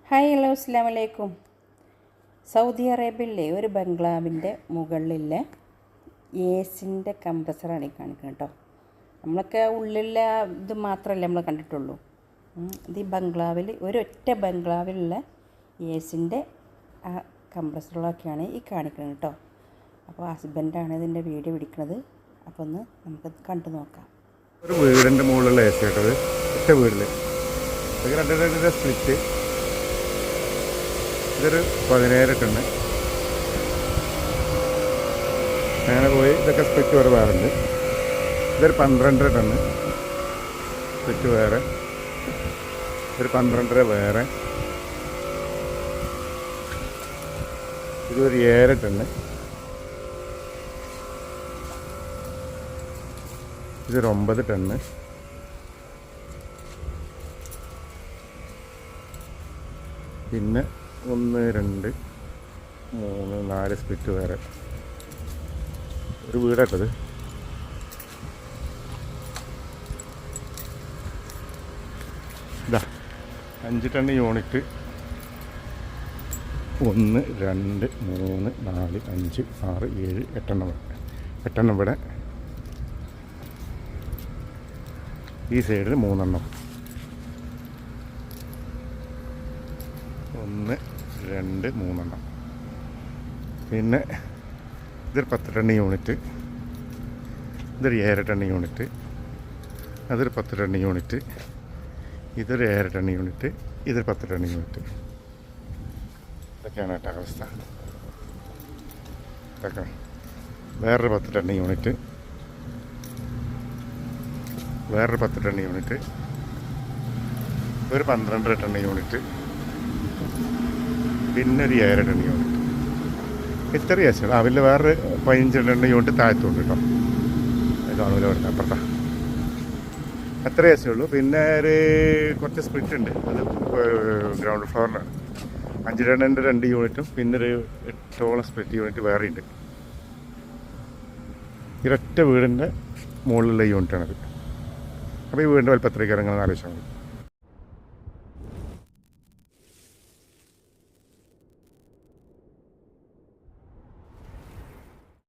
Hi hello അസ്സലാമു അലൈക്കും. Saudi അറേബ്യയിലെ ഒരു ബംഗ്ലാവിൻ്റെ മുകളിലെ എസിൻ്റെ കംപ്രസറാണ് ഈ കാണിക്കുന്നത് കേട്ടോ. നമ്മളൊക്കെ ഉള്ളിലെ ഇത് മാത്രമല്ല നമ്മൾ കണ്ടിട്ടുള്ളൂ. ഇത് ഈ ബംഗ്ലാവിൽ ഒരൊറ്റ ബംഗ്ലാവിലുള്ള എസിൻ്റെ കംപ്രസറുകളൊക്കെയാണ് ഈ കാണിക്കുന്നത് കേട്ടോ. അപ്പോൾ ഹസ്ബൻഡാണ് ഇതിൻ്റെ വീഡിയോ പിടിക്കുന്നത്. അപ്പോൾ ഒന്ന് നമുക്ക് കണ്ടു നോക്കാം. ഒരു വീടിൻ്റെ മുകളിലുള്ള എ സി കേട്ടത്, ഒറ്റ വീടിൽ രണ്ടിൻ്റെ സ്പ്ലിറ്റ്. ഇതൊരു 17 ടണ്ണ് അങ്ങനെ പോയി. ഇതൊക്കെ സ്പ്ലിറ്റ് വേറെ വേറുണ്ട്. ഇതൊരു 12 ടണ്ണ് സ്പ്ലിറ്റ് വേറെ, ഒരു 12 വേറെ. ഇതൊരു 7 ടണ്ണ്, ഇതൊരു 9 ടണ്ണ്, പിന്നെ 1 2 3 4 സ്പ്ലിറ്റ് വേറെ. ഒരു വീടാട്ടത്. ഇതാ 5 ടണ്ണ് യൂണിറ്റ്. 1 2 3 4 5 6 7 8 ഇവിടെ. ഈ സൈഡിൽ 3 1 2 3. പിന്നെ ഇതൊരു 10 ടണ്ണ് യൂണിറ്റ്, ഇതൊരു 7 ടണ്ണ് യൂണിറ്റ്, അതൊരു 10 ടണ്ണ് യൂണിറ്റ്, ഇതൊരു 7 ടണ്ണ് യൂണിറ്റ്, ഇതൊരു 10 ടണ്ണ് യൂണിറ്റ്. ഇതൊക്കെയാണ് കേട്ടോ അവസ്ഥ. ഇതൊക്കെ വേറൊരു 10 ടണ്ണ് യൂണിറ്റ്, വേറൊരു 10 ടണ്ണ് യൂണിറ്റ്, ഒരു 12 ടണ്ണ് യൂണിറ്റ്, പിന്നെ ഒരു 7 ടണ്ണ് യൂണിറ്റ്. ഇത്ര ഗ്യാസ് അവരിൽ വേറെ 15 ടണ്ണ് യൂണിറ്റ് താഴത്തുണ്ട് കേട്ടോ. കാണൂല വരുന്നത് അപ്പുറത്താ. അത്ര ഗ്യാസേ ഉള്ളൂ. പിന്നെ ഒരു കുറച്ച് സ്പ്ലിറ്റ് ഉണ്ട്, അത് ഗ്രൗണ്ട് ഫ്ലോറിലാണ്. 5 ടണ്ണിൻ്റെ 2 യൂണിറ്റും പിന്നെ ഒരു 8ഓളം സ്പ്ലിറ്റ് യൂണിറ്റ് വേറെ ഉണ്ട്. ഈ ഒറ്റ വീടിൻ്റെ മുകളിലുള്ള യൂണിറ്റാണത്. അപ്പോൾ ഈ വീടിൻ്റെ വലുപ്പത്തിലേക്ക് ഇറങ്ങുന്നത് ആലോചിച്ചാൽ മതി.